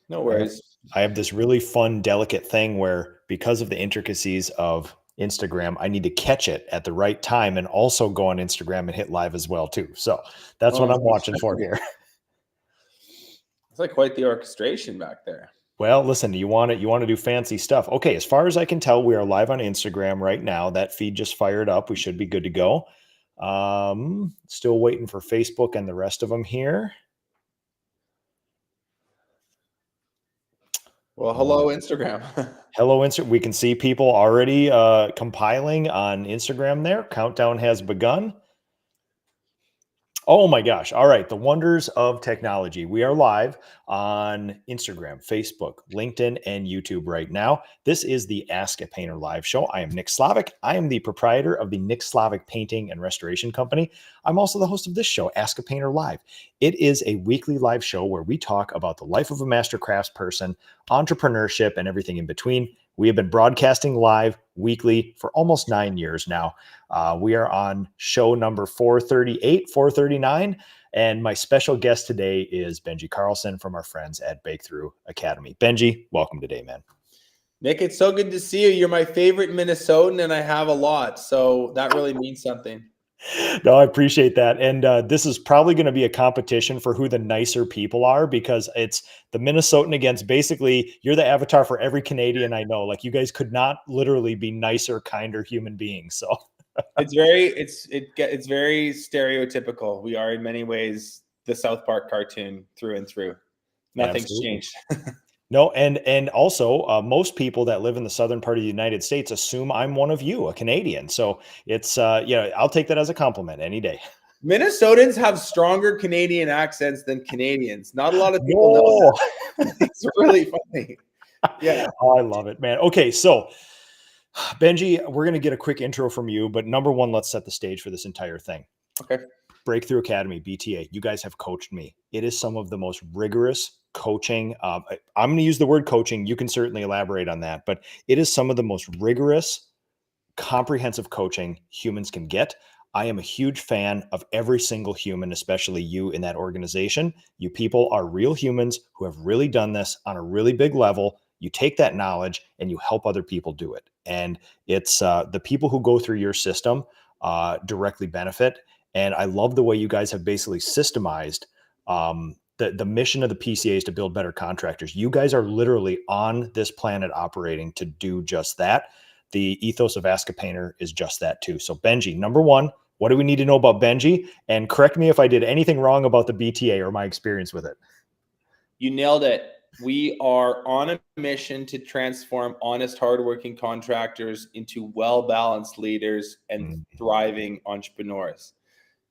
No worries. I have this really fun, delicate thing where because of the intricacies of Instagram, I need to catch it at the right time and also go on Instagram and hit live as well too. So that's what Oh, I'm watching for here. it's like quite the orchestration back there. Well, listen, you want to do fancy stuff. Okay, as far as I can tell, we are live on Instagram right now. That feed just fired up. We should be good to go. Still waiting for Facebook and the rest of them here. Well, hello, Instagram. Hello, Instagram. We can see people already compiling on Instagram there. Countdown has begun. Oh my gosh. All right. The wonders of technology. We are live on Instagram, Facebook, LinkedIn, and YouTube right now. This is the Ask a Painter live show. I am Nick Slavic. I am the proprietor of the Nick Slavic Painting and Restoration Company. I'm also the host of this show, Ask a Painter Live. It is a weekly live show where we talk about the life of a master craftsperson, entrepreneurship, and everything in between. We have been broadcasting live weekly for almost 9 years now. We are on show number 438, 439. And my special guest today is Benji Carlson from our friends at Breakthrough Academy. Benji, welcome today, man. Nick, it's so good to see you. You're my favorite Minnesotan, and I have a lot. So that really means something. No, I appreciate that. And this is probably going to be a competition for who the nicer people are, because it's the Minnesotan against basically you're the avatar for every Canadian I know. Like, you guys could not literally be nicer, kinder human beings. So it's very stereotypical. We are in many ways the South Park cartoon through and through. Nothing's absolutely changed. No, and also most people that live in the southern part of the United States assume I'm one of you, a Canadian. So it's I'll take that as a compliment any day. Minnesotans have stronger Canadian accents than Canadians. Not a lot of people know that. It's really funny. Yeah. Oh, I love it, man. Okay, so Benji, we're going to get a quick intro from you, but number one, let's set the stage for this entire thing. Okay. Breakthrough Academy, BTA, you guys have coached me. It is some of the most rigorous coaching. I'm going to use the word coaching. You can certainly elaborate on that, but it is some of the most rigorous, comprehensive coaching humans can get. I am a huge fan of every single human, especially you in that organization. You people are real humans who have really done this on a really big level. You take that knowledge and you help other people do it. And it's the people who go through your system directly benefit. And I love the way you guys have basically systemized the mission of the PCA is to build better contractors. You guys are literally on this planet operating to do just that. The ethos of Ask a Painter is just that too. So Benji, number one, what do we need to know about Benji? And correct me if I did anything wrong about the BTA or my experience with it. You nailed it. We are on a mission to transform honest, hardworking contractors into well-balanced leaders and thriving entrepreneurs.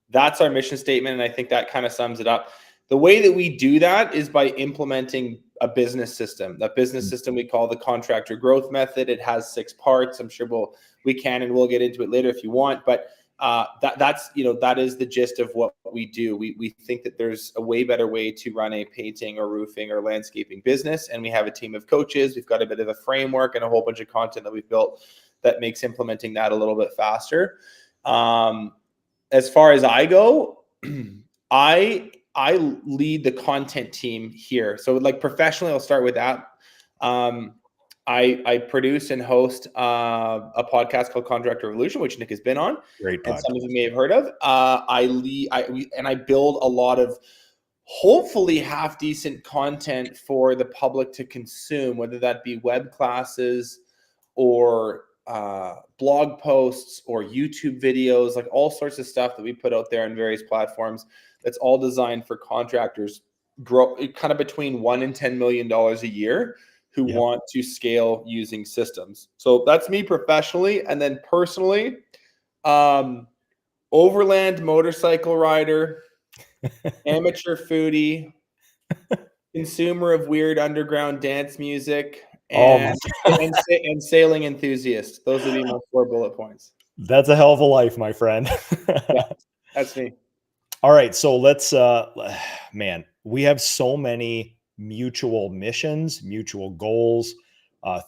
That's our mission statement, and I think that kind of sums it up. The way that we do that is by implementing a business system. That business system we call the contractor growth method. It has 6 parts. I'm sure we'll get into it later if you want, but that is the gist of what we do. We think that there's a way better way to run a painting or roofing or landscaping business, and we have a team of coaches. We've got a bit of a framework and a whole bunch of content that we've built that makes implementing that a little bit faster. As far as I go, I lead the content team here. So like professionally, I'll start with that. I produce and host a podcast called Contractor Revolution, which Nick has been on. Great podcast. And some of you may have heard of. I build a lot of hopefully half decent content for the public to consume, whether that be web classes or blog posts or YouTube videos, like all sorts of stuff that we put out there on various platforms. That's all designed for contractors grow kind of between $1 and $10 million a year who want to scale using systems. So that's me professionally. And then personally, overland motorcycle rider, amateur foodie, consumer of weird underground dance music, and sailing enthusiast. Those would be my 4 bullet points. That's a hell of a life, my friend. Yeah, that's me. All right. So let's, man, we have so many mutual missions, mutual goals,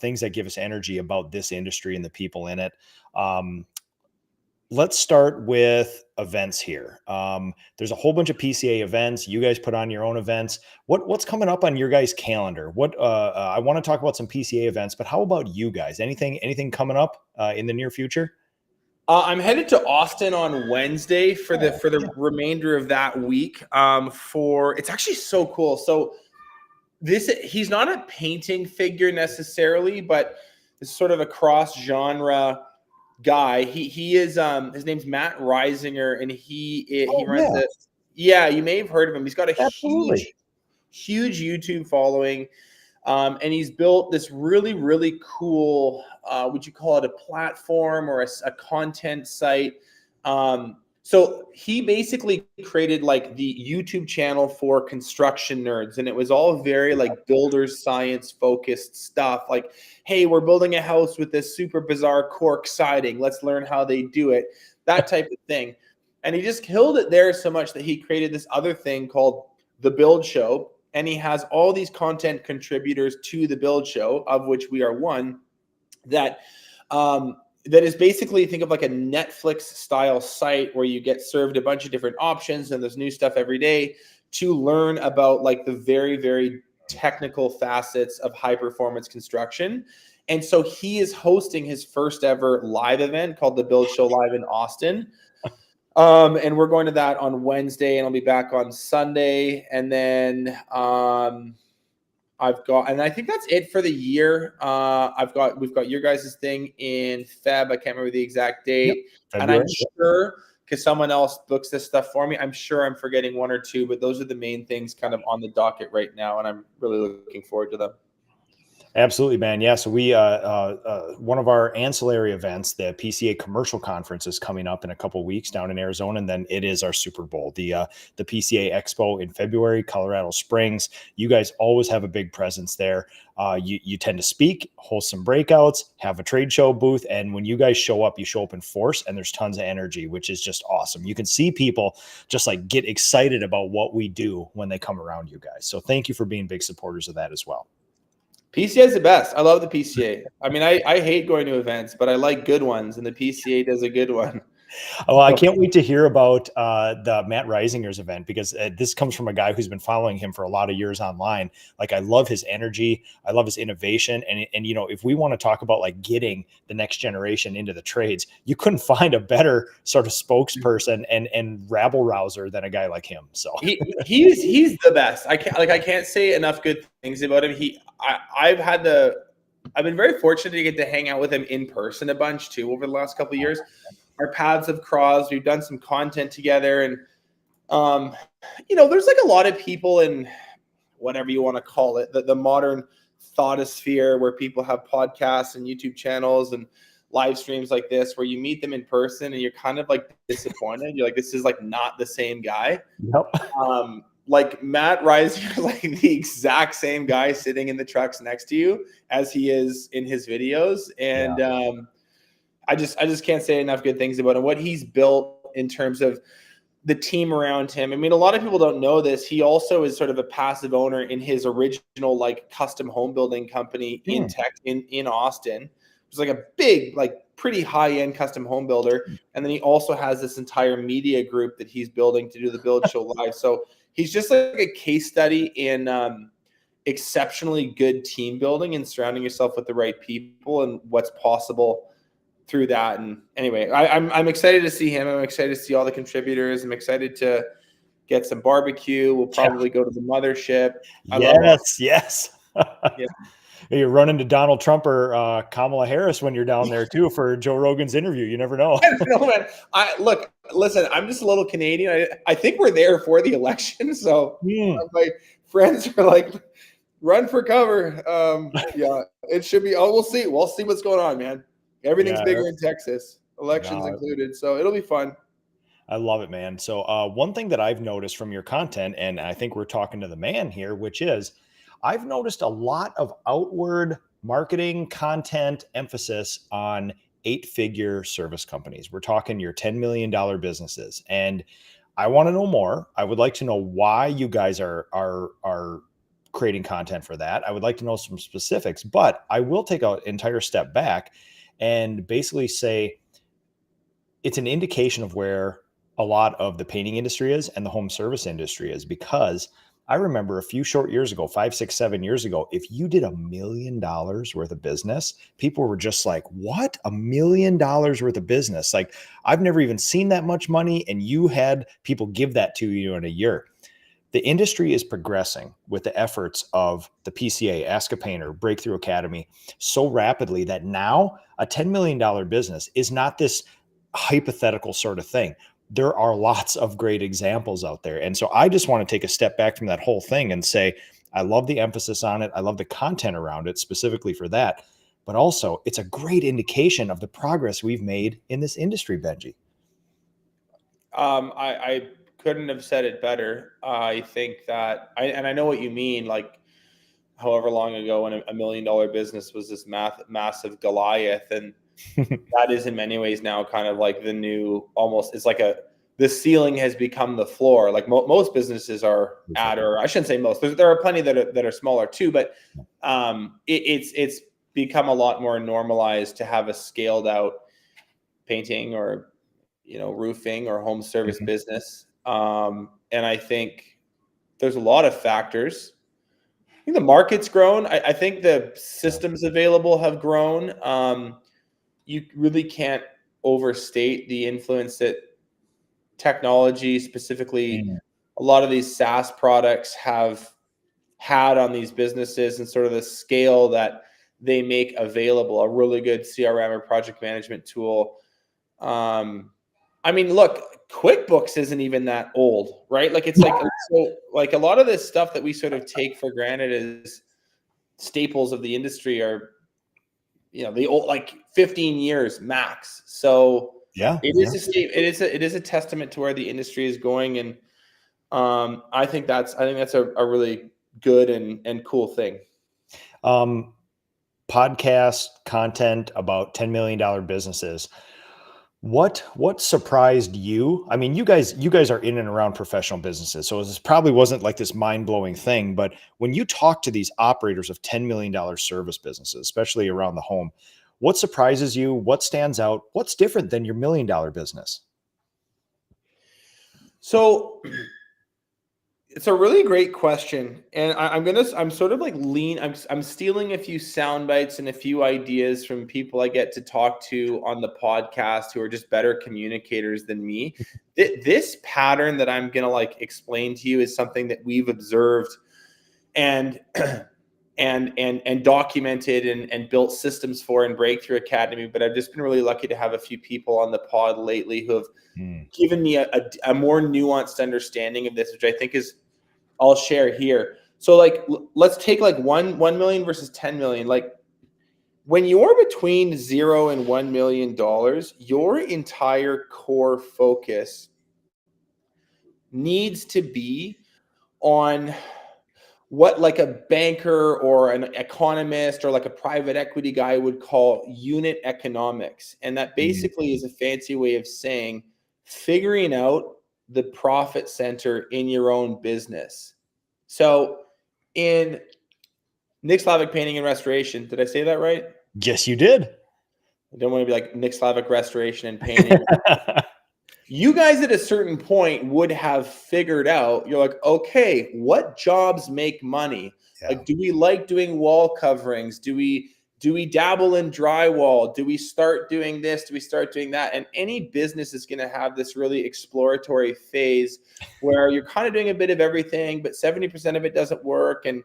things that give us energy about this industry and the people in it. let's start with events here. There's a whole bunch of PCA events. You guys put on your own events. What's coming up on your guys' calendar? I want to talk about some PCA events, but how about you guys? Anything coming up in the near future? I'm headed to Austin on Wednesday for the remainder of that week. It's actually so cool. So he's not a painting figure necessarily, but it's sort of a cross genre guy. He is his name's Matt Reisinger, and he runs you may have heard of him. He's got a huge YouTube following. And he's built this really, really cool, would you call it a platform or a content site? So he basically created like the YouTube channel for construction nerds. And it was all very like builder's science focused stuff. Like, hey, we're building a house with this super bizarre cork siding. Let's learn how they do it. That type of thing. And he just killed it there so much that he created this other thing called The Build Show. And he has all these content contributors to The Build Show, of which we are one, that is basically, think of like a Netflix style site where you get served a bunch of different options and there's new stuff every day to learn about like the very, very technical facets of high performance construction. And so he is hosting his first ever live event called The Build Show Live in Austin. And we're going to that on Wednesday, and I'll be back on Sunday. And then and I think that's it for the year. We've got your guys' thing in Feb. I can't remember the exact date. Yep. And I'm sure, because someone else books this stuff for me, I'm sure I'm forgetting one or two, but those are the main things kind of on the docket right now. And I'm really looking forward to them. Absolutely, man. Yeah. So we, one of our ancillary events, the PCA Commercial Conference, is coming up in a couple of weeks down in Arizona. And then it is our Super Bowl, the PCA Expo in February, Colorado Springs. You guys always have a big presence there. You tend to speak, host some breakouts, have a trade show booth. And when you guys show up in force, and there's tons of energy, which is just awesome. You can see people just like get excited about what we do when they come around you guys. So thank you for being big supporters of that as well. PCA is the best. I love the PCA. I mean, I hate going to events, but I like good ones, and the PCA does a good one. Well, I can't wait to hear about the Matt Reisinger's event, because this comes from a guy who's been following him for a lot of years online. Like, I love his energy. I love his innovation. And you know, if we want to talk about like getting the next generation into the trades, you couldn't find a better sort of spokesperson and rabble rouser than a guy like him. So he's the best. I can't say enough good things about him. I've been very fortunate to get to hang out with him in person a bunch too over the last couple of years. Our paths have crossed. We've done some content together, and you know, there's like a lot of people in whatever you want to call it, the modern thoughtsphere, where people have podcasts and YouTube channels and live streams like this, where you meet them in person and you're kind of like disappointed. You're like, this is like not the same guy. Yep. Like Matt Reisinger is like the exact same guy sitting in the trucks next to you as he is in his videos. And I just can't say enough good things about him. What he's built in terms of the team around him. I mean, a lot of people don't know this. He also is sort of a passive owner in his original like custom home building company in Austin. It's like a big, like pretty high-end custom home builder. And then he also has this entire media group that he's building to do the Build Show Live. So he's just like a case study in exceptionally good team building and surrounding yourself with the right people and what's possible through that. And anyway, I'm excited to see him. I'm excited to see all the contributors. I'm excited to get some barbecue. We'll probably go to the mothership. Yes. Yeah. You run into Donald Trump or Kamala Harris when you're down there too for Joe Rogan's interview. You never know. No, man. Listen, I'm just a little Canadian. I think we're there for the election. So my friends are like, run for cover. It should be. We'll see. We'll see what's going on, man. Everything's bigger in Texas, elections included. So it'll be fun. I love it, man. So one thing that I've noticed from your content, and I think we're talking to the man here, which is I've noticed a lot of outward marketing content emphasis on 8-figure service companies. We're talking your $10 million businesses. And I want to know more. I would like to know why you guys are creating content for that. I would like to know some specifics, but I will take an entire step back and basically say, it's an indication of where a lot of the painting industry is and the home service industry is, because I remember a few short years ago, 5, 6, 7 years ago, if you did $1 million worth of business, people were just like, what? $1 million worth of business? Like, I've never even seen that much money. And you had people give that to you in a year. The industry is progressing with the efforts of the PCA, Ask a Painter, Breakthrough Academy so rapidly that now a $10 million business is not this hypothetical sort of thing. There are lots of great examples out there. And so I just want to take a step back from that whole thing and say, I love the emphasis on it. I love the content around it specifically for that. But also, it's a great indication of the progress we've made in this industry, Benji. I couldn't have said it better. I think that, and I know what you mean, like however long ago when $1 million business was this massive Goliath, and that is in many ways now kind of like the new, almost, it's like the ceiling has become the floor. Like most businesses are at, or I shouldn't say most, there are plenty that are smaller too, but it's become a lot more normalized to have a scaled out painting or, roofing or home service business. And I think there's a lot of factors. I think the market's grown. I think the systems available have grown. You really can't overstate the influence that technology, specifically a lot of these SaaS products, have had on these businesses, and sort of the scale that they make available. A really good CRM or project management tool. I mean, look, QuickBooks isn't even that old, right? Like it's like a lot of this stuff that we sort of take for granted as staples of the industry are, the old, like 15 years max. So it is a testament to where the industry is going. And I think that's a really good and cool thing. Podcast content about $10 million businesses. What surprised you? I mean, you guys are in and around professional businesses, so this probably wasn't like this mind-blowing thing, but when you talk to these operators of $10 million service businesses, especially around the home, what surprises you? What stands out? What's different than your $1 million business? So it's a really great question. And I'm sort of like I'm stealing a few sound bites and a few ideas from people I get to talk to on the podcast who are just better communicators than me. This pattern that I'm going to like explain to you is something that we've observed and documented and built systems for in Breakthrough Academy. But I've just been really lucky to have a few people on the pod lately who have given me a more nuanced understanding of this, which I think I'll share here. So like, let's take like 1 million versus 10 million. Like when you're between 0 and $1 million, your entire core focus needs to be on what like a banker or an economist or like a private equity guy would call unit economics. And that basically is a fancy way of saying figuring out the profit center in your own business. So in Nick Slavic Painting and Restoration, did I say that right? Yes, you did. I don't want to be like Nick Slavic Restoration and Painting. You guys at a certain point would have figured out, you're like, okay, what jobs make money? Yeah. Like, do we like doing wall coverings? Do we dabble in drywall? Do we start doing this? Do we start doing that? And any business is going to have this really exploratory phase where you're kind of doing a bit of everything, but 70% of it doesn't work. And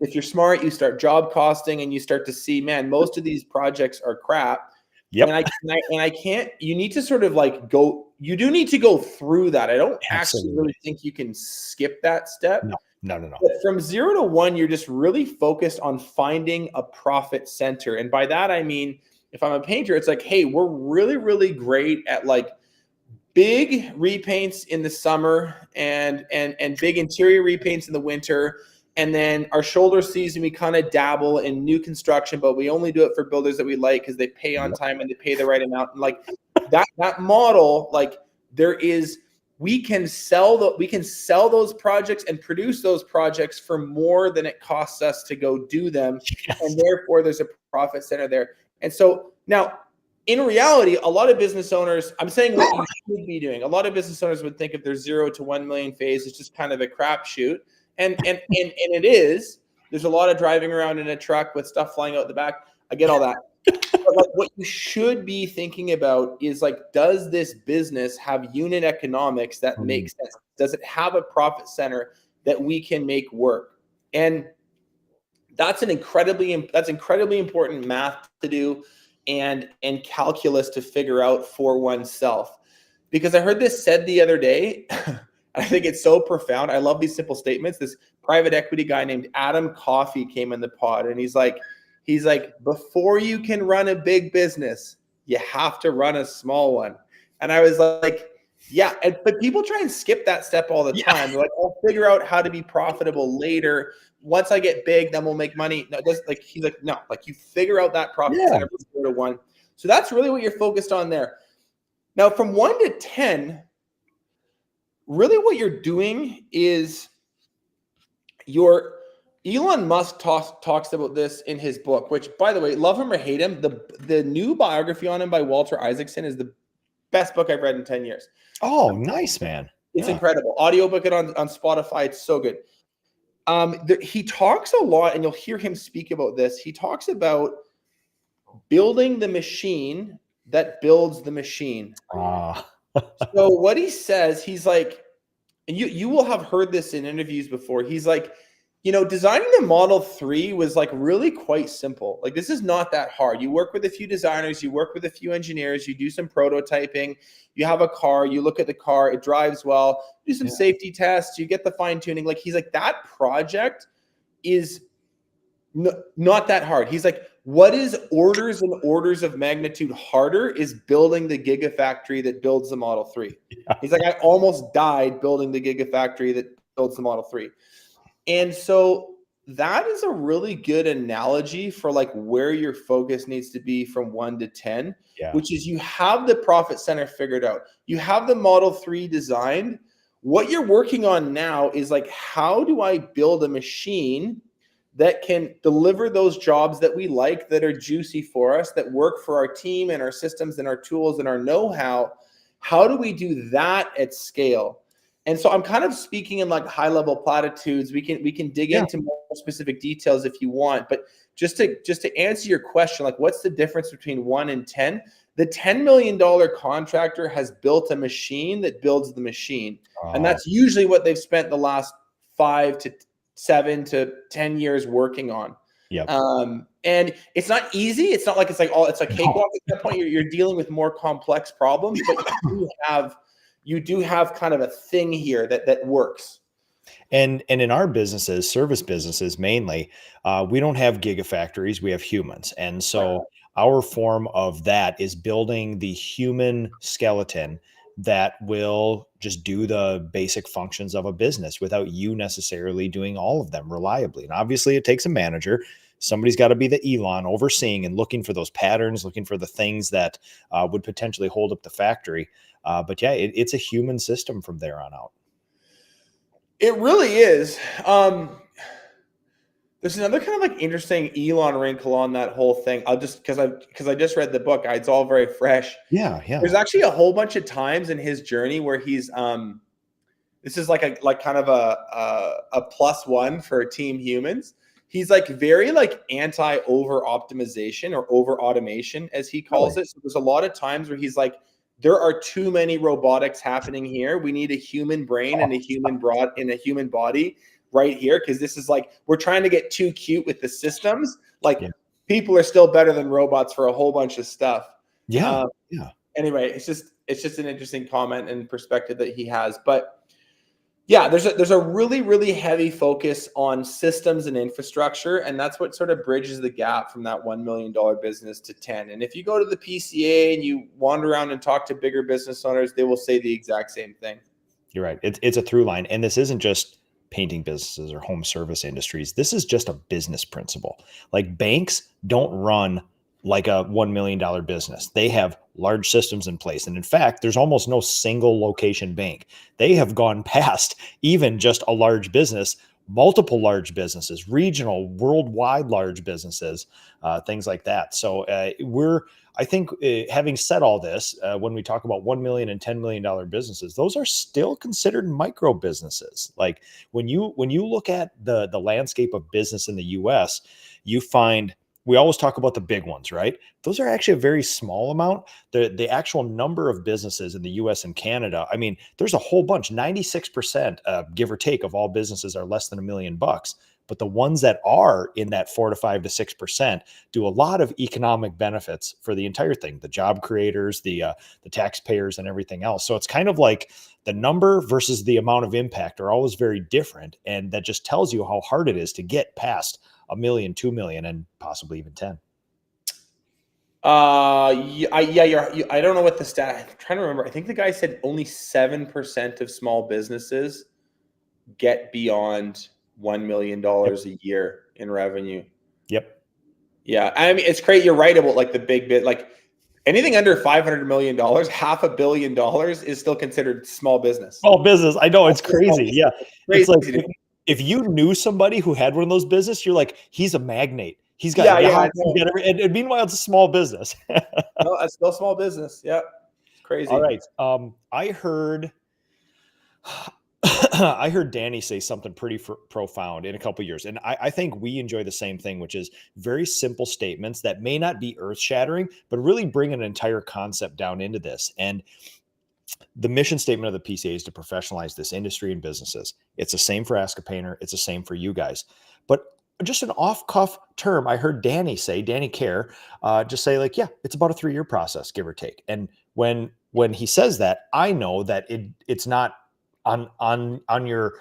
if you're smart, you start job costing and you start to see, man, most of these projects are crap. Yep. And I can't, you need to sort of like you do need to go through that. I don't actually really think you can skip that step. No. But from 0 to 1, you're just really focused on finding a profit center. And by that, I mean, if I'm a painter, it's like, hey, we're really, really great at like big repaints in the summer and big interior repaints in the winter. And then our shoulder season, we kind of dabble in new construction, but we only do it for builders that we like because they pay on time and they pay the right amount. And like that model, like we can sell those projects and produce those projects for more than it costs us to go do them. Yes. And therefore there's a profit center there. And so now in reality, a lot of business owners, I'm saying what you should be doing. A lot of business owners would think if there's 0 to 1 million phase, it's just kind of a crapshoot. And it is. There's a lot of driving around in a truck with stuff flying out the back. I get all that. But like what you should be thinking about is like, does this business have unit economics that make sense? Does it have a profit center that we can make work? And that's incredibly important math to do and calculus to figure out for oneself. Because I heard this said the other day, I think it's so profound. I love these simple statements. This private equity guy named Adam Coffey came in the pod, and he's like, before you can run a big business, you have to run a small one. And I was like, yeah, but people try and skip that step all the time. They're like, I'll figure out how to be profitable later. Once I get big, then we'll make money. No, he's like, no, like you figure out that profit center from 0 to 1. So that's really what you're focused on there. Now, from 1 to 10, really what you're doing is Elon Musk talks about this in his book, which, by the way, love him or hate him, the new biography on him by Walter Isaacson is the best book I've read in 10 years. Oh, nice, man. It's incredible. Audiobook it on Spotify. It's so good. He talks a lot, and you'll hear him speak about this. He talks about building the machine that builds the machine. So what he says, he's like, and you will have heard this in interviews before. He's like, designing the Model 3 was like really quite simple. Like, this is not that hard. You work with a few designers, you work with a few engineers, you do some prototyping, you have a car, you look at the car, it drives well, do some safety tests, you get the fine tuning. Like, he's like, that project is not that hard. He's like, what is orders and orders of magnitude harder is building the gigafactory that builds the Model 3. He's like, I almost died building the gigafactory that builds the Model 3. And so that is a really good analogy for like where your focus needs to be from 1 to 10, which is you have the profit center figured out. You have the Model 3 designed. What you're working on now is like, how do I build a machine that can deliver those jobs that we like, that are juicy for us, that work for our team and our systems and our tools and our know-how? How do we do that at scale? And so I'm kind of speaking in like high level platitudes. We can dig into more specific details if you want, but just to answer your question, like what's the difference between 1 and 10? The $10 million contractor has built a machine that builds the machine. And that's usually what they've spent the last 5 to 7 to 10 years working on. And it's not easy. It's not like it's a cakewalk. At that point, you're dealing with more complex problems, but you do have kind of a thing here that works. And in our businesses, service businesses mainly, we don't have gigafactories, we have humans. And so our form of that is building the human skeleton that will just do the basic functions of a business without you necessarily doing all of them reliably. And obviously it takes a manager. Somebody's got to be the Elon overseeing and looking for those patterns, looking for the things that would potentially hold up the factory. But yeah, it's a human system from there on out. It really is. There's another kind of like interesting Elon wrinkle on that whole thing. I'll just because I just read the book. It's all very fresh. Yeah. There's actually a whole bunch of times in his journey where he's this is like kind of a +1 for team humans. He's like very like anti over optimization or over automation, as he calls it. So there's a lot of times where he's like, there are too many robotics happening here. We need a human brain and a human body right here, because this is like, we're trying to get too cute with the systems. Like people are still better than robots for a whole bunch of stuff. Anyway, it's just an interesting comment and perspective that he has. But yeah, there's a really, really heavy focus on systems and infrastructure, and that's what sort of bridges the gap from that $1 million business to 10. And if you go to the PCA and you wander around and talk to bigger business owners, they will say the exact same thing. You're right. It's a through line, and this isn't just painting businesses or home service industries. This is just a business principle. Like banks don't run like a $1 million business. They have large systems in place. And in fact, there's almost no single location bank. They have gone past even just a large business multiple large businesses, regional, worldwide large businesses, things like that. So I think having said all this, when we talk about $1 million and $10 million businesses, those are still considered micro businesses. Like when you look at the landscape of business in the US, you find, we always talk about the big ones, right? Those are actually a very small amount. The actual number of businesses in the US and Canada, I mean, there's a whole bunch, 96%, give or take, of all businesses are less than $1 million. But the ones that are in that 4 to 5 to 6% do a lot of economic benefits for the entire thing, the job creators, the taxpayers, and everything else. So it's kind of like the number versus the amount of impact are always very different. And that just tells you how hard it is to get past $1 million, 2 million, and possibly even 10. I don't know what the stat. I'm trying to remember. I think the guy said only 7% of small businesses get beyond $1 million a year in revenue. Yep. Yeah, I mean, it's great. You're right about like the big bit. Like anything under $500 million, $500 million is still considered small business. Small business. I know, it's crazy. Yeah, Crazy. it's like if you knew somebody who had one of those businesses, you're like, he's a magnate. He's got and meanwhile, it's a small business. No, it's still small business. Yeah, it's crazy. All right. I heard Danny say something pretty profound in a couple of years, and I think we enjoy the same thing, which is very simple statements that may not be earth shattering, but really bring an entire concept down into this. And the mission statement of the PCA is to professionalize this industry and businesses. It's the same for Ask a Painter. It's the same for you guys. But just an off-cuff term, I heard Danny Care, just say like, yeah, it's about a 3-year process, give or take. And when he says that, I know that it's not on your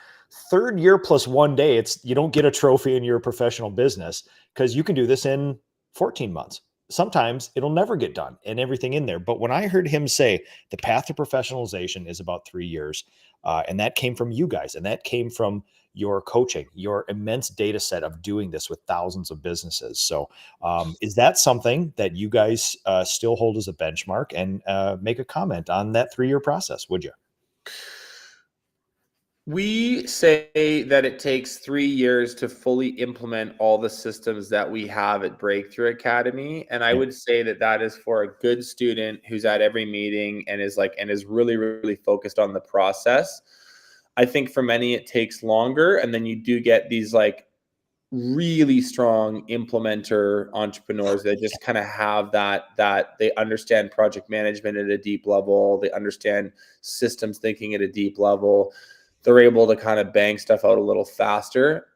3rd year plus 1 day. You don't get a trophy in your professional business, because you can do this in 14 months. Sometimes it'll never get done and everything in there. But when I heard him say the path to professionalization is about 3 years, and that came from you guys, and that came from your coaching, your immense data set of doing this with thousands of businesses. So is that something that you guys still hold as a benchmark? And make a comment on that 3-year process, would you? We say that it takes 3 years to fully implement all the systems that we have at Breakthrough Academy. And I would say that that is for a good student who's at every meeting and is really, really focused on the process. I think for many, it takes longer. And then you do get these like really strong implementer entrepreneurs that just kind of have that they understand project management at a deep level. They understand systems thinking at a deep level. They're able to kind of bang stuff out a little faster.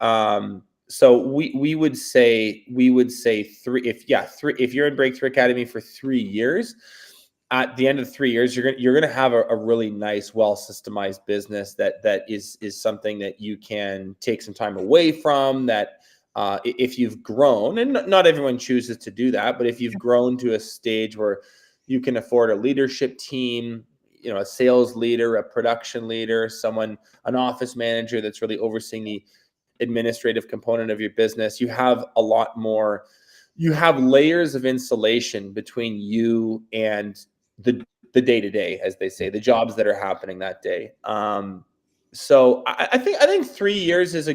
So we would say 3. If you're in Breakthrough Academy for 3 years, at the end of 3 years, you're gonna have a really nice, well systemized business that is something that you can take some time away from. That if you've grown, and not everyone chooses to do that, but if you've grown to a stage where you can afford a leadership team, a sales leader, a production leader, an office manager that's really overseeing the administrative component of your business, you have a lot more, you have layers of insulation between you and the day-to-day, as they say, the jobs that are happening that day. So I think 3 years is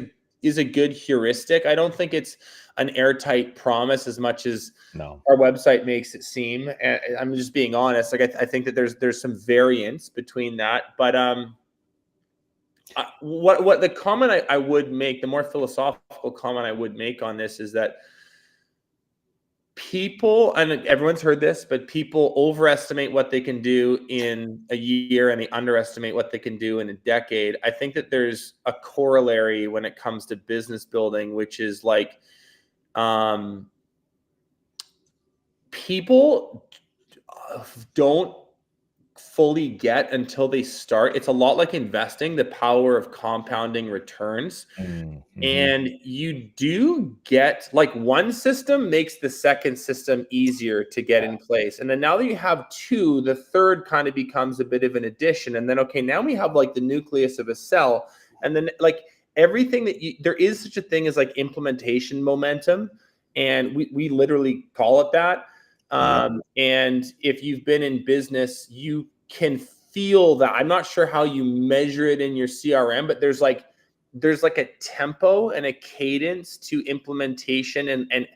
a good heuristic. I don't think it's an airtight promise as much as our website makes it seem. And I'm just being honest. Like I think that there's some variance between that. But what the comment I would make, the more philosophical comment I would make on this is that people, and everyone's heard this, but people overestimate what they can do in a year and they underestimate what they can do in a decade. I think that there's a corollary when it comes to business building, which is like, people don't fully get until they start. It's a lot like investing, the power of compounding returns. Mm-hmm. And you do get, like, one system makes the second system easier to get in place. And then now that you have 2, the third kind of becomes a bit of an addition. And then, okay, now we have like the nucleus of a cell. And then like everything that there is such a thing as like implementation momentum. And we literally call it that. And if you've been in business, you can feel that. I'm not sure how you measure it in your CRM, but there's like there's like a tempo and a cadence to implementation and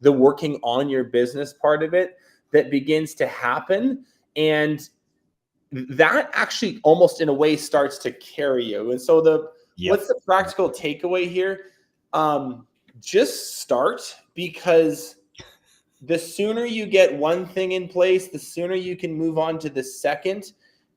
the working on your business part of it that begins to happen. And that actually almost in a way starts to carry you. And so what's the practical takeaway here? Just start, because the sooner you get one thing in place, the sooner you can move on to the second.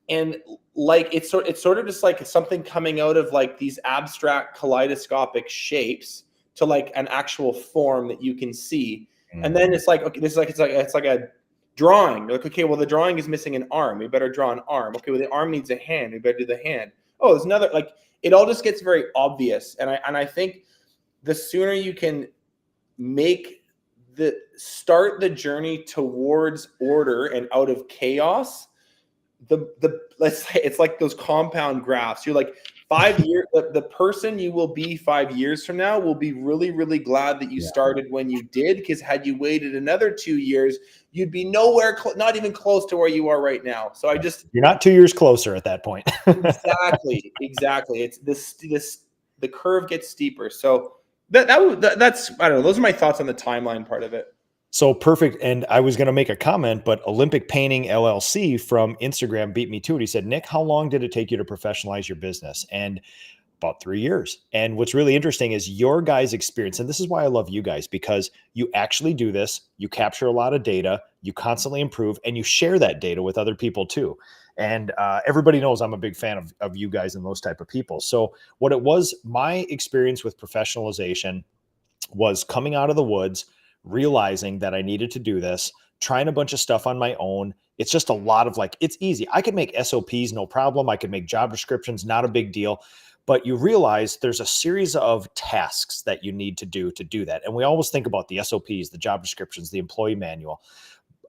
And like it's sort of just like something coming out of like these abstract kaleidoscopic shapes to like an actual form that you can see. And then it's like, okay, it's like a drawing. You're like, okay, well, the drawing is missing an arm. We better draw an arm. Okay, well, the arm needs a hand. We better do the hand. Oh, there's another, like, it all just gets very obvious. And I think the sooner you can start the journey towards order and out of chaos, let's say it's like those compound graphs. You're like 5 years, the person you will be 5 years from now will be really, really glad that you started when you did, because had you waited another 2 years, you'd be nowhere, not even close to where you are right now. So you're not 2 years closer at that point. Exactly. It's the curve gets steeper. So that's, I don't know. Those are my thoughts on the timeline part of it. So perfect. And I was going to make a comment, but Olympic Painting LLC from Instagram beat me to it. He said, Nick, how long did it take you to professionalize your business? And about 3 years. And what's really interesting is your guys' experience. And this is why I love you guys, because you actually do this. You capture a lot of data, you constantly improve, and you share that data with other people too. And everybody knows I'm a big fan of you guys and those type of people. So what it was, my experience with professionalization was coming out of the woods, realizing that I needed to do this, trying a bunch of stuff on my own. It's just a lot of like, it's easy. I could make SOPs, no problem. I could make job descriptions, not a big deal. But you realize there's a series of tasks that you need to do that. And we always think about the SOPs, the job descriptions, the employee manual.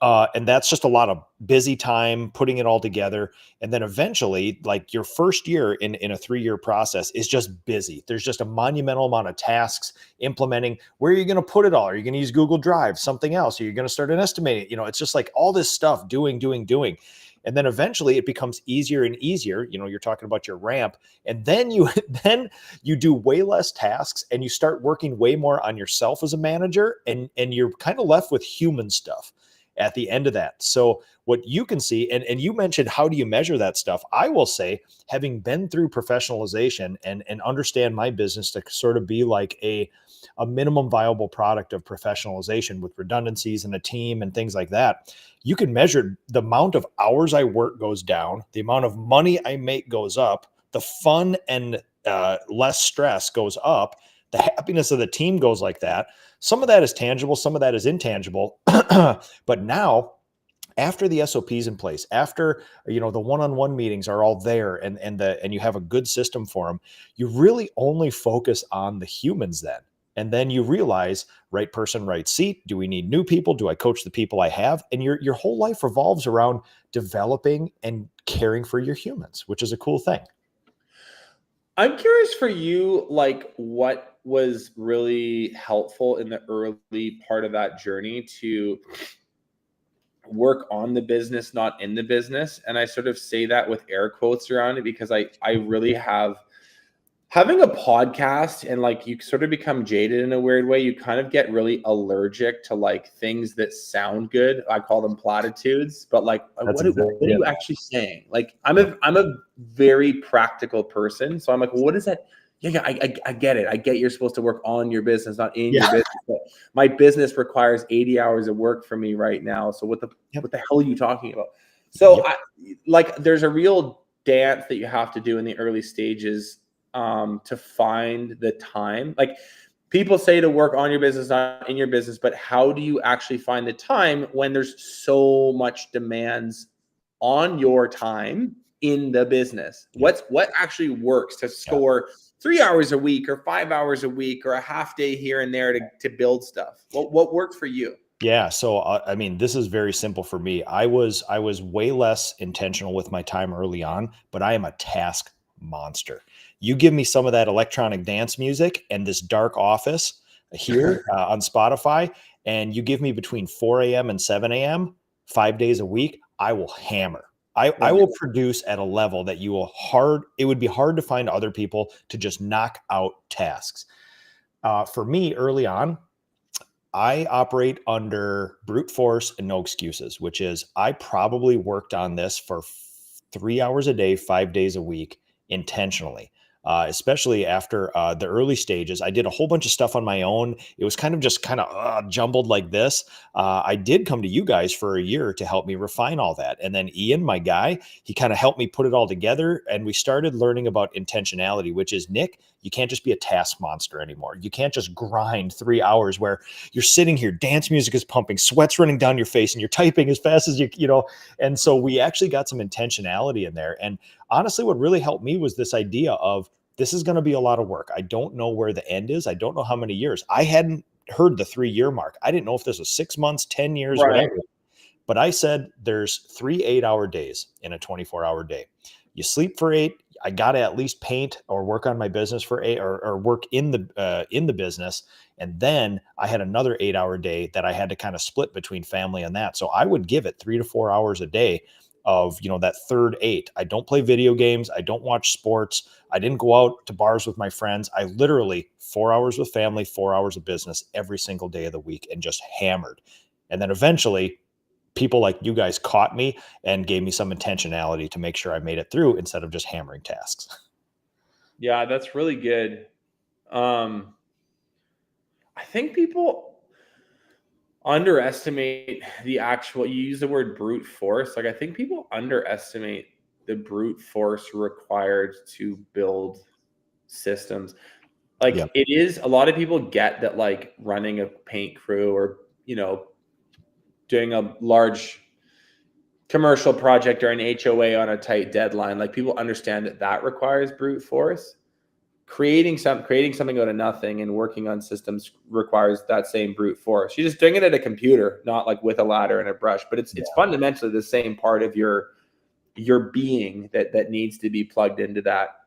And that's just a lot of busy time putting it all together. And then eventually, like your first year in a 3-year process is just busy. There's just a monumental amount of tasks implementing. Where are you going to put it all? Are you going to use Google Drive, something else? Are you going to start an estimating? It's just like all this stuff doing. And then eventually it becomes easier and easier. You're talking about your ramp. And then you do way less tasks and you start working way more on yourself as a manager. And you're kind of left with human stuff at the end of that. So what you can see, and you mentioned, how do you measure that stuff? I will say, having been through professionalization and understand my business to sort of be like a minimum viable product of professionalization with redundancies and a team and things like that, you can measure the amount of hours I work goes down, the amount of money I make goes up, the fun and less stress goes up, the happiness of the team goes like that. Some of that is tangible, some of that is intangible. But now, after the SOPs in place, after the one-on-one meetings are all there, and you have a good system for them, you really only focus on the humans then. And then you realize, right person, right seat. Do we need new people? Do I coach the people I have? And your whole life revolves around developing and caring for your humans, which is a cool thing. I'm curious for you, like, what was really helpful in the early part of that journey to work on the business, not in the business. And I sort of say that with air quotes around it, because I really have, having a podcast, and like you sort of become jaded in a weird way. You kind of get really allergic to like things that sound good. I call them platitudes, but like, what are you actually saying? Like, I'm a very practical person. So I'm like, well, what is that? Yeah, I get it. I get you're supposed to work on your business, not in your business. But my business requires 80 hours of work from me right now. So what the hell are you talking about? So there's a real dance that you have to do in the early stages to find the time. Like, people say to work on your business, not in your business, but how do you actually find the time when there's so much demands on your time in the business? What actually works to score 3 hours a week or 5 hours a week or a half day here and there to build stuff? What worked for you? Yeah. So, I mean, this is very simple for me. I was way less intentional with my time early on, but I am a task monster. You give me some of that electronic dance music and this dark office here on Spotify, and you give me between 4 a.m. and 7 a.m., 5 days a week, I will hammer. I will produce at a level that it would be hard to find other people to just knock out tasks. For me, early on, I operate under brute force and no excuses, which is I probably worked on this for 3 hours a day, 5 days a week intentionally. Especially after the early stages, I did a whole bunch of stuff on my own. It was kind of jumbled like this. I did come to you guys for a year to help me refine all that. And then Ian, my guy, he kind of helped me put it all together. And we started learning about intentionality, which is, Nick, you can't just be a task monster anymore. You can't just grind 3 hours where you're sitting here, dance music is pumping, sweat's running down your face, and you're typing as fast as you know. And so we actually got some intentionality in there. And honestly, what really helped me was this idea of this is going to be a lot of work. I don't know where the end is. I don't know how many years. I hadn't heard the 3-year mark. I didn't know if this was 6 months, 10 years, Right. whatever. But I said there's 3 8-hour days in a 24-hour day. You sleep for 8. I got to at least paint or work on my business for 8, or work in the business. And then I had another 8-hour day that I had to kind of split between family and that. So I would give it 3 to 4 hours a day of, that third 8. I don't play video games. I don't watch sports. I didn't go out to bars with my friends. I literally 4 hours with family, 4 hours of business every single day of the week, and just hammered. And then eventually people like you guys caught me and gave me some intentionality to make sure I made it through instead of just hammering tasks. Yeah, that's really good. I think people underestimate you use the word brute force. Like, I think people underestimate the brute force required to build systems. Like, Yep. it is, a lot of people get that, like, running a paint crew or, doing a large commercial project or an HOA on a tight deadline, like, people understand that requires brute force. Creating something out of nothing and working on systems requires that same brute force. You're just doing it at a computer, not like with a ladder and a brush, but it's fundamentally the same part of your being that needs to be plugged into that.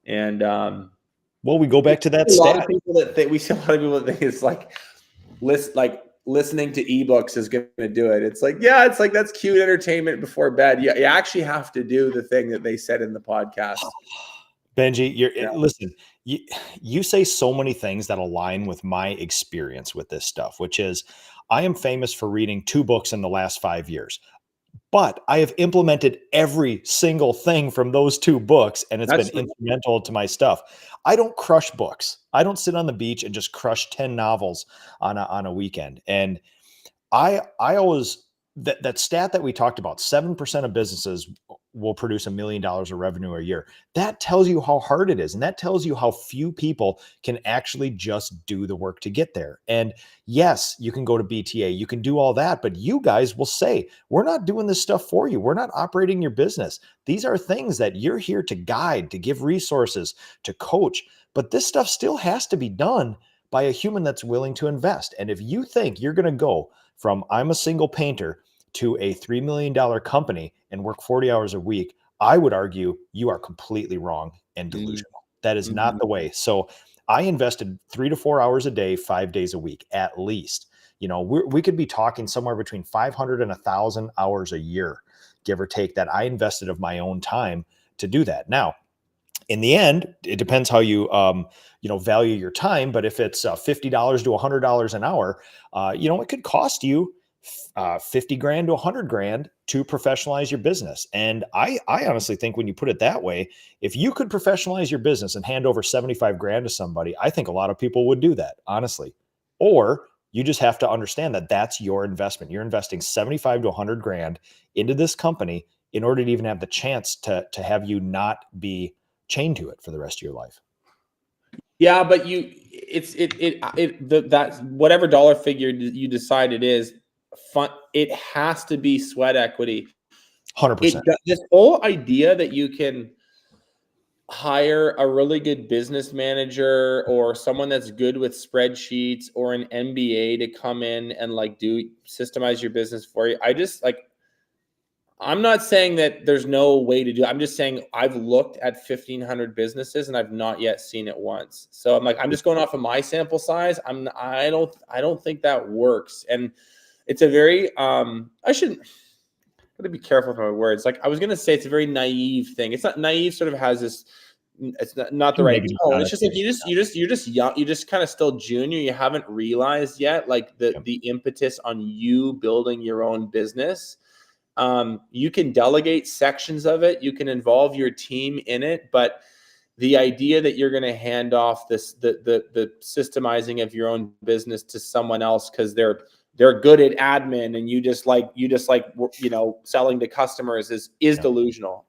And well, we go back to that we see a lot stat. of people that think it's like listening to ebooks is going to do it. It's like, that's cute entertainment before bed. You actually have to do the thing that they said in the podcast. Benji, listen, you say so many things that align with my experience with this stuff, which is I am famous for reading 2 books in the last 5 years, but I have implemented every single thing from those 2 books, and it's been instrumental to my stuff. I don't crush books. I don't sit on the beach and just crush 10 novels on a weekend. And I always, that stat that we talked about, 7% of businesses will produce $1 million of revenue a year. That tells you how hard it is. And that tells you how few people can actually just do the work to get there. And yes, you can go to BTA, you can do all that, but you guys will say, we're not doing this stuff for you. We're not operating your business. These are things that you're here to guide, to give resources, to coach, but this stuff still has to be done by a human that's willing to invest. And if you think you're going to go from I'm a single painter to a $3 million company and work 40 hours a week, I would argue you are completely wrong and delusional. That is not the way. So I invested 3 to 4 hours a day, 5 days a week, at least. We could be talking somewhere between 500 and 1,000 hours a year, give or take, that I invested of my own time to do that. Now, in the end, it depends how you, value your time. But if it's $50 to $100 an hour, it could cost you $50,000 to $100,000 to professionalize your business. And I honestly think when you put it that way, if you could professionalize your business and hand over $75,000 to somebody, I think a lot of people would do that, honestly. Or you just have to understand that that's your investment. You're investing $75,000 to $100,000 into this company in order to even have the chance to have you not be chained to it for the rest of your life. Yeah, but that whatever dollar figure you decide it is fun. It has to be sweat equity. 100%. This whole idea that you can hire a really good business manager or someone that's good with spreadsheets or an MBA to come in and systemize your business for you. I'm not saying that there's no way to do it. I'm just saying I've looked at 1,500 businesses and I've not yet seen it once. So I'm just going off of my sample size. I don't think that works. And it's a very, gotta be careful with my words. Like I was gonna say, it's a very naive thing. It's not naive. Sort of has this. It's not the right Negative tone. It's just like connotation. you're just young. You're just kind of still junior. You haven't realized yet, like Yep. the impetus on you building your own business. You can delegate sections of it. You can involve your team in it, but the idea that you're going to hand off the systemizing of your own business to someone else because they're good at admin and you just like selling to customers is delusional.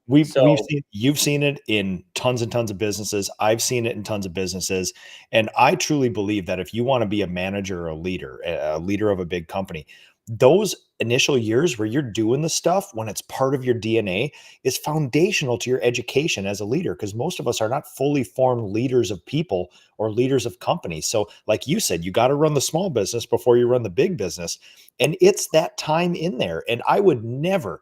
We've So seen, you've seen it in tons and tons of businesses. I've seen it in tons of businesses. And I truly believe that if you want to be a manager or a leader of a big company, those initial years where you're doing the stuff when it's part of your DNA is foundational to your education as a leader. Because most of us are not fully formed leaders of people or leaders of companies. So, like you said, you got to run the small business before you run the big business. And it's that time in there. And I would never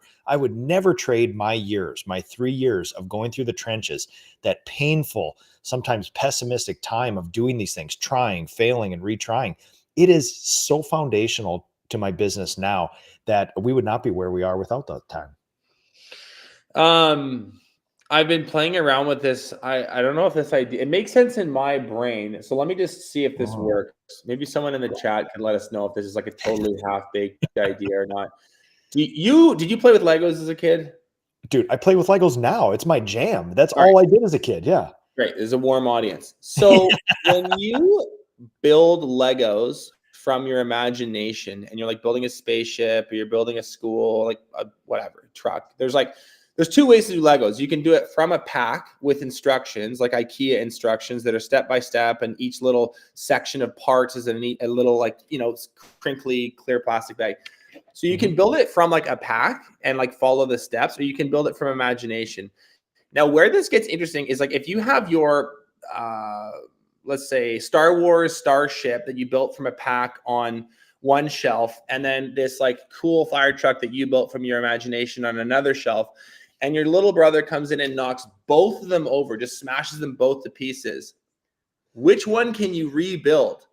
trade my years, my 3 years of going through the trenches, that painful, sometimes pessimistic time of doing these things, trying, failing, and retrying. It is so foundational to my business now that we would not be where we are without that time. I've been playing around with this. I don't know if this idea it makes sense in my brain. So let me just see if this Oh. works. Maybe someone in the chat can let us know if this is like a totally half-baked idea or not. Did you play with Legos as a kid? Dude, I play with Legos now. It's my jam. That's All right, all I did as a kid. Yeah. great. There's a warm audience. So when you build Legos from your imagination and you're like building a spaceship or you're building a school, like whatever, truck, there's two ways to do Legos. You can do it from a pack with instructions, like IKEA instructions that are step by step, and each little section of parts is a little like, crinkly clear plastic bag. So you can build it from like a pack and like follow the steps, or you can build it from imagination. Now, where this gets interesting is like if you have your let's say Star Wars starship that you built from a pack on one shelf, and then this like cool fire truck that you built from your imagination on another shelf, and your little brother comes in and knocks both of them over, just smashes them both to pieces. Which one can you rebuild?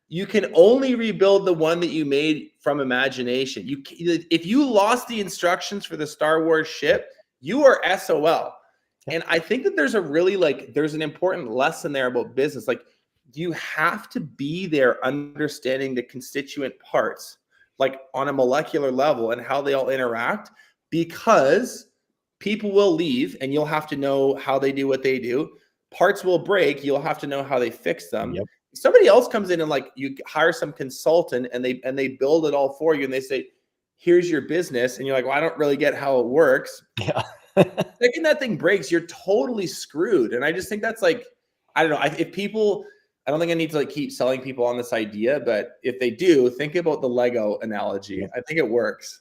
You can only rebuild the one that you made from imagination. If you lost the instructions for the Star Wars ship, you are SOL. And I think that there's an important lesson there about business. Like, you have to be there understanding the constituent parts, like on a molecular level and how they all interact, because people will leave and you'll have to know how they do what they do. Parts will break. You'll have to know how they fix them. Yep. Somebody else comes in and like you hire some consultant and they build it all for you and they say, here's your business. And you're like, well, I don't really get how it works. Yeah. Second that thing breaks, you're totally screwed. And I just think that's like, I don't know. I don't think I need to like keep selling people on this idea, but if they do, think about the Lego analogy. Yeah. I think it works.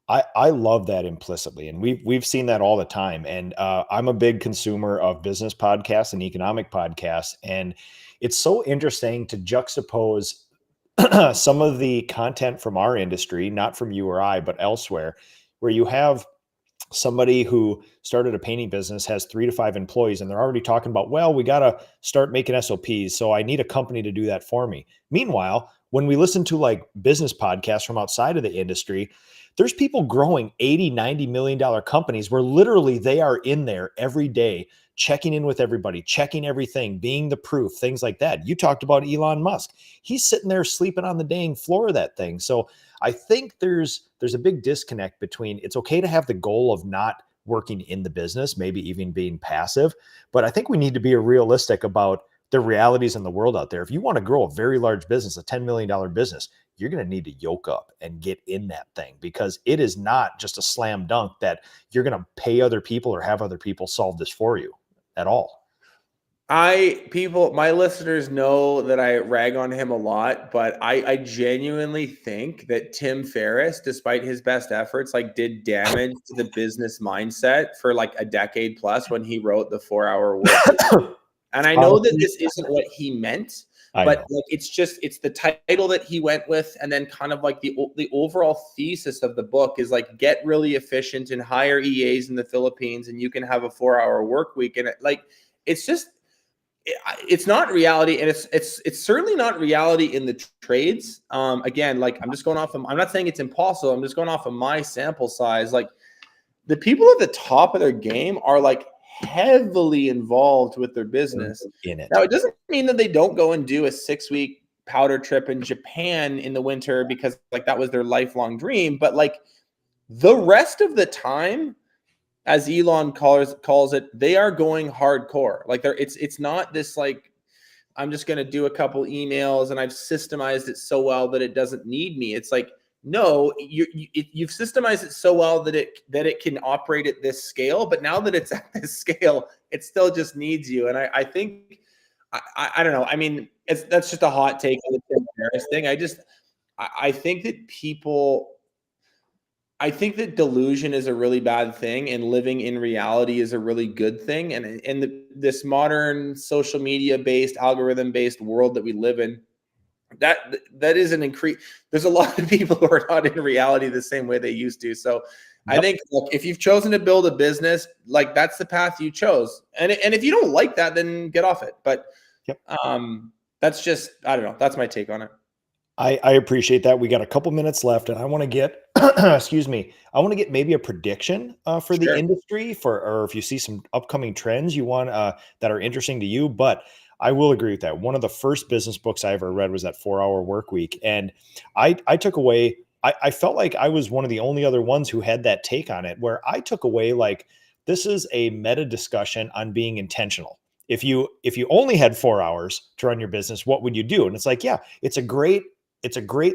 I love that implicitly, and we've seen that all the time. And I'm a big consumer of business podcasts and economic podcasts, and it's so interesting to juxtapose some of the content from our industry, not from you or I, but elsewhere, where you have somebody who started a painting business, has 3 to 5 employees, and they're already talking about, well, we got to start making SOPs. So I need a company to do that for me. Meanwhile, when we listen to like business podcasts from outside of the industry, there's people growing $80, $90 million companies where literally they are in there every day, checking in with everybody, checking everything, being the proof, things like that. You talked about Elon Musk. He's sitting there sleeping on the dang floor of that thing. So I think there's a big disconnect between, it's okay to have the goal of not working in the business, maybe even being passive, but I think we need to be realistic about the realities in the world out there. If you want to grow a very large business, a $10 million business, you're going to need to yoke up and get in that thing, because it is not just a slam dunk that you're going to pay other people or have other people solve this for you at all. My listeners know that I rag on him a lot, but I genuinely think that Tim Ferriss, despite his best efforts, like did damage to the business mindset for like a decade plus when he wrote the 4-Hour Workweek. And I know that this isn't what he meant, but like it's the title that he went with, and then kind of like the overall thesis of the book is like, get really efficient and hire EAs in the Philippines, and you can have a 4-hour work week. And it's just, it's not reality, and it's certainly not reality in the trades. Again, like I'm just going off of, I'm not saying it's impossible. I'm just going off of my sample size. Like the people at the top of their game are like heavily involved with their business. In it. Now, it doesn't mean that they don't go and do a 6-week powder trip in Japan in the winter because like that was their lifelong dream. But like the rest of the time, as Elon calls it, they are going hardcore. Like it's not this like I'm just going to do a couple emails and I've systemized it so well that it doesn't need me. It's like, no, you've systemized it so well that it can operate at this scale. But now that it's at this scale, it still just needs you. And I think I don't know. I mean, that's just a hot take on the Tim Ferriss thing. I think that people. I think that delusion is a really bad thing, and living in reality is a really good thing. And this modern social media based, algorithm based world that we live in, that is an increase. There's a lot of people who are not in reality the same way they used to. So I think, look, if you've chosen to build a business, like that's the path you chose. And if you don't like that, then get off it. But that's just, I don't know. That's my take on it. I appreciate that. We got a couple minutes left, and I want to get, excuse me, I want to get maybe a prediction for the industry or if you see some upcoming trends you want that are interesting to you. But I will agree with that. One of the first business books I ever read was that 4-Hour Workweek, and I took away. I felt like I was one of the only other ones who had that take on it, where I took away like this is a meta discussion on being intentional. If you only had 4 hours to run your business, what would you do? And it's like, yeah, it's a great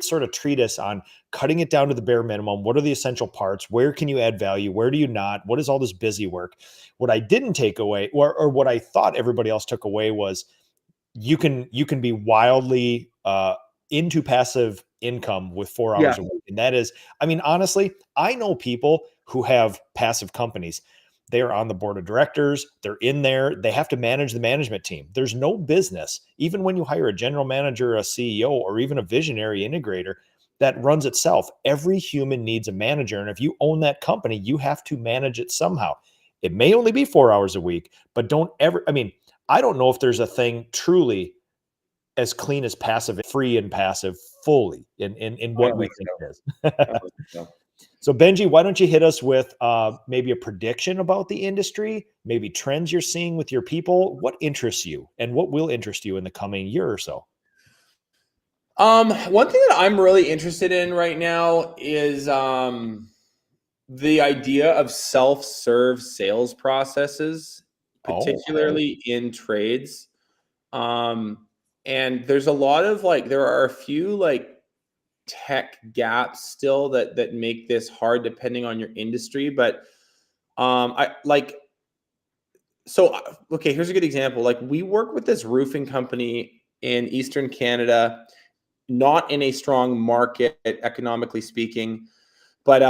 sort of treatise on cutting it down to the bare minimum. What are the essential parts? Where can you add value? Where do you not? What is all this busy work? What I didn't take away, or what I thought everybody else took away, was you can be wildly into passive income with 4 hours a week. And that is, I mean, honestly, I know people who have passive companies. They are on the board of directors. They're in there. They have to manage the management team. There's no business, even when you hire a general manager, a CEO, or even a visionary integrator, that runs itself. Every human needs a manager. And if you own that company, you have to manage it somehow. It may only be 4 hours a week, but don't ever, I mean, I don't know if there's a thing truly as clean as passive, free and passive fully in what we think it is. So Benji, why don't you hit us with maybe a prediction about the industry, maybe trends you're seeing with your people? What interests you and what will interest you in the coming year or so? One thing that I'm really interested in right now is the idea of self-serve sales processes, particularly in trades. And there's a lot of like, there are a few like tech gaps still that make this hard depending on your industry. But I like, so, okay, here's a good example. Like we work with this roofing company in Eastern Canada, not in a strong market economically speaking, but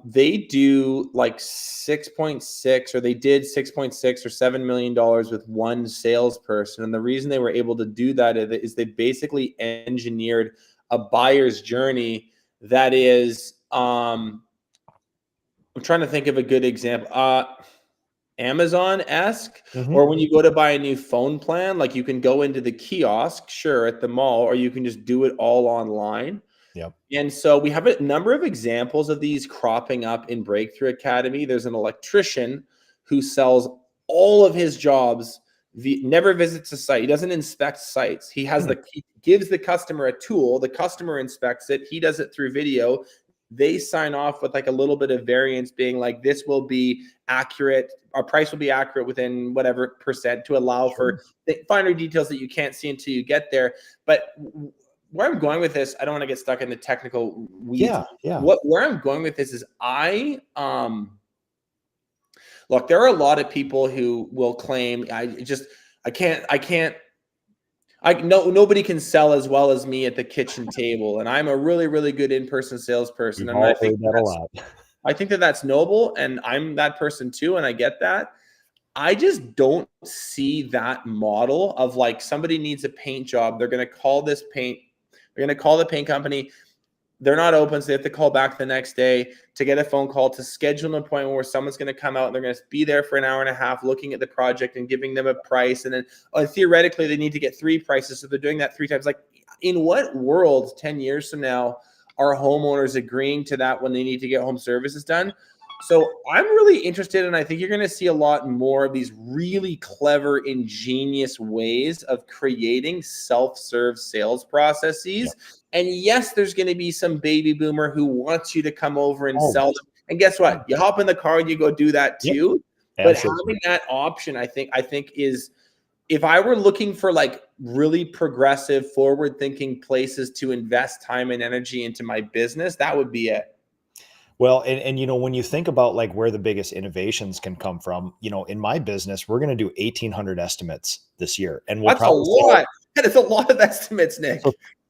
they do like 6.6, or they did 6.6 or $7 million with one salesperson. And the reason they were able to do that is they basically engineered a buyer's journey that is, I'm trying to think of a good example. Amazon-esque, or when you go to buy a new phone plan, like you can go into the kiosk, sure, at the mall, or you can just do it all online. Yep. And so we have a number of examples of these cropping up in Breakthrough Academy. There's an electrician who sells all of his jobs, never visits a site. He doesn't inspect sites. He gives the customer a tool. The customer inspects it. He does it through video. They sign off with like a little bit of variance being like, this will be accurate. Our price will be accurate within whatever percent to allow for the finer details that you can't see until you get there. But where I'm going with this, I don't want to get stuck in the technical weeds. Where I'm going with this is look, there are a lot of people who will claim nobody can sell as well as me at the kitchen table. And I'm a really, really good in-person salesperson. And I think that a lot. I think that that's noble, and I'm that person too. And I get that. I just don't see that model of like somebody needs a paint job. They're going to call the paint company. they're not open. So they have to call back the next day to get a phone call to schedule an appointment where someone's going to come out and they're going to be there for an hour and a half looking at the project and giving them a price. And then theoretically, they need to get 3 prices. So they're doing that 3 times. Like, in what world 10 years from now are homeowners agreeing to that when they need to get home services done? So I'm really interested, and I think you're going to see a lot more of these really clever, ingenious ways of creating self-serve sales processes. Yep. And yes, there's going to be some baby boomer who wants you to come over and Always. sell them. And guess what? You hop in the car and you go do that too. Yep. But Absolutely. having that option, I think is, if I were looking for like really progressive, forward-thinking places to invest time and energy into my business, that would be it. Well, and you know, when you think about like where the biggest innovations can come from, you know, in my business, we're going to do 1,800 estimates this year, and we'll That's a probably sell. lot. That is a lot of estimates, Nick.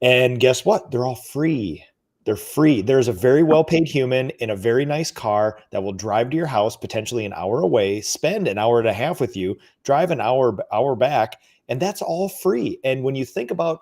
And guess what? They're all free. They're free. There's a very well-paid human in a very nice car that will drive to your house, potentially an hour away, spend an hour and a half with you, drive an hour back, and that's all free. And when you think about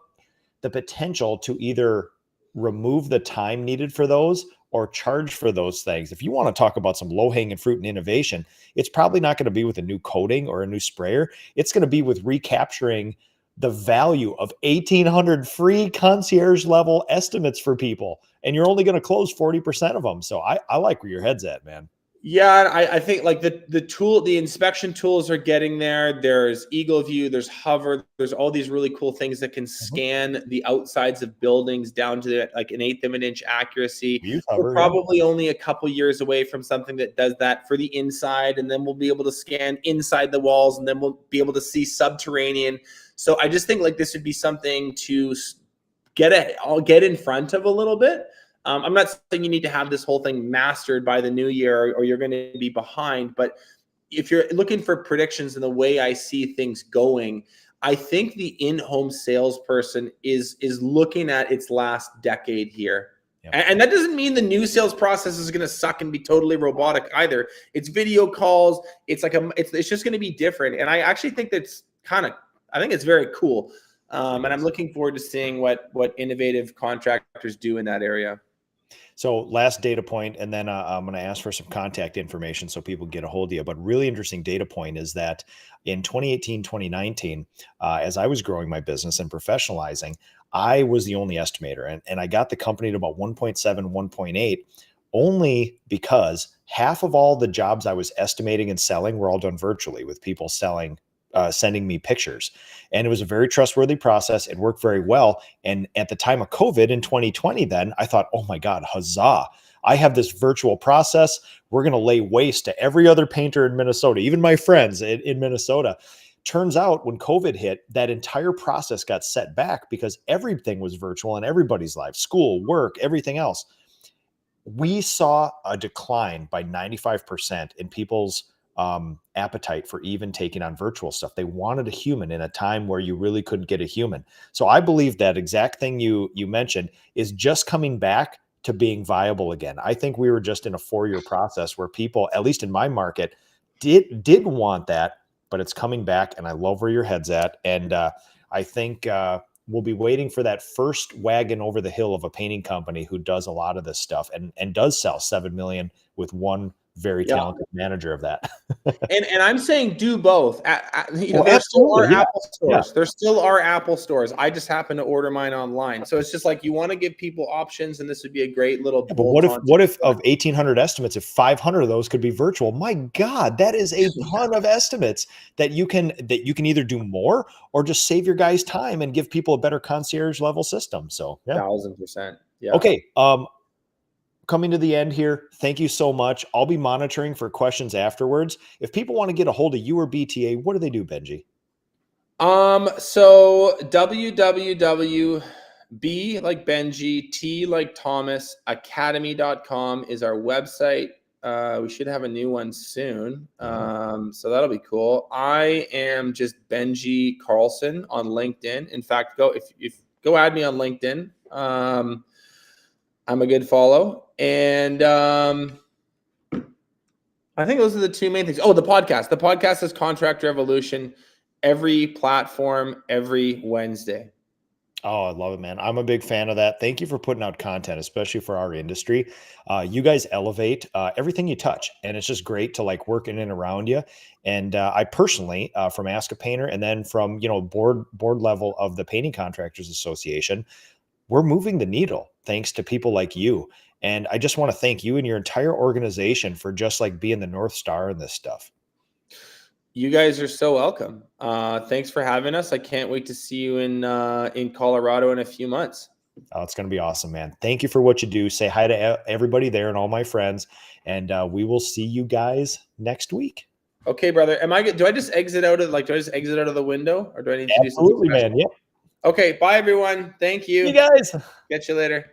the potential to either remove the time needed for those or charge for those things, if you want to talk about some low-hanging fruit and innovation, it's probably not going to be with a new coating or a new sprayer. It's going to be with recapturing the value of 1,800 free concierge level estimates for people. And you're only going to close 40% of them. So I like where your head's at, man. Yeah, I think like the inspection tools are getting there. There's Eagle View, there's Hover, there's all these really cool things that can scan the outsides of buildings down to like an 1/8 of an inch accuracy. We're probably only a couple years away from something that does that for the inside, and then we'll be able to scan inside the walls, and then we'll be able to see subterranean. So I just think like this would be something to get in front of a little bit. I'm not saying you need to have this whole thing mastered by the new year or you're going to be behind, but if you're looking for predictions in the way I see things going, I think the in-home salesperson is looking at its last decade here. Yep. And that doesn't mean the new sales process is going to suck and be totally robotic either. It's video calls. It's like it's just going to be different. And I actually think that's I think it's very cool. And I'm looking forward to seeing what innovative contractors do in that area. So last data point, and then I'm going to ask for some contact information so people get a hold of you. But really interesting data point is that in 2018, 2019, as I was growing my business and professionalizing, I was the only estimator. And I got the company to about 1.7, 1.8, only because half of all the jobs I was estimating and selling were all done virtually with people sending me pictures. And it was a very trustworthy process. It worked very well. And at the time of COVID in 2020, then I thought, oh my God, huzzah. I have this virtual process. We're going to lay waste to every other painter in Minnesota, even my friends in Minnesota. Turns out when COVID hit, that entire process got set back because everything was virtual in everybody's life, school, work, everything else. We saw a decline by 95% in people's appetite for even taking on virtual stuff. They wanted a human in a time where you really couldn't get a human. So I believe that exact thing you mentioned is just coming back to being viable again. I think we were just in a 4-year process where people, at least in my market, did want that, but it's coming back, and I love where your head's at. And I think we'll be waiting for that first wagon over the hill of a painting company who does a lot of this stuff and does sell 7 million with one very talented manager of that. And I'm saying do both. There still are Apple stores. Yeah. There still are Apple stores. I just happen to order mine online. So it's just like you want to give people options, and this would be a great little. Yeah, but what if of 1,800 estimates, if 500 of those could be virtual? My God, that is a ton of estimates that you can either do more or just save your guys time and give people a better concierge level system. So 1,000%. Yeah. Okay. Coming to the end here. Thank you so much. I'll be monitoring for questions afterwards. If people want to get a hold of you or BTA, what do they do, Benji? So www. B like Benji, T like Thomas, academy.com is our website. We should have a new one soon. So that'll be cool. I am just Benji Carlson on LinkedIn. In fact, go add me on LinkedIn. I'm a good follow. And I think those are the two main things. Oh, the podcast. The podcast is Contractor Evolution, every platform, every Wednesday. Oh, I love it, man. I'm a big fan of that. Thank you for putting out content, especially for our industry. You guys elevate everything you touch, and it's just great to like work in and around you. And I personally, from Ask a Painter, and then from board level of the Painting Contractors Association, we're moving the needle thanks to people like you. And I just want to thank you and your entire organization for just like being the North Star in this stuff. You guys are so welcome. Thanks for having us. I can't wait to see you in Colorado in a few months. Oh, it's going to be awesome, man. Thank you for what you do. Say hi to everybody there and all my friends. And we will see you guys next week. Okay, brother. Do I just exit out of the window, or do I need to do something Absolutely, special? man. Yeah. Okay, bye everyone. Thank You you. guys. Catch you later.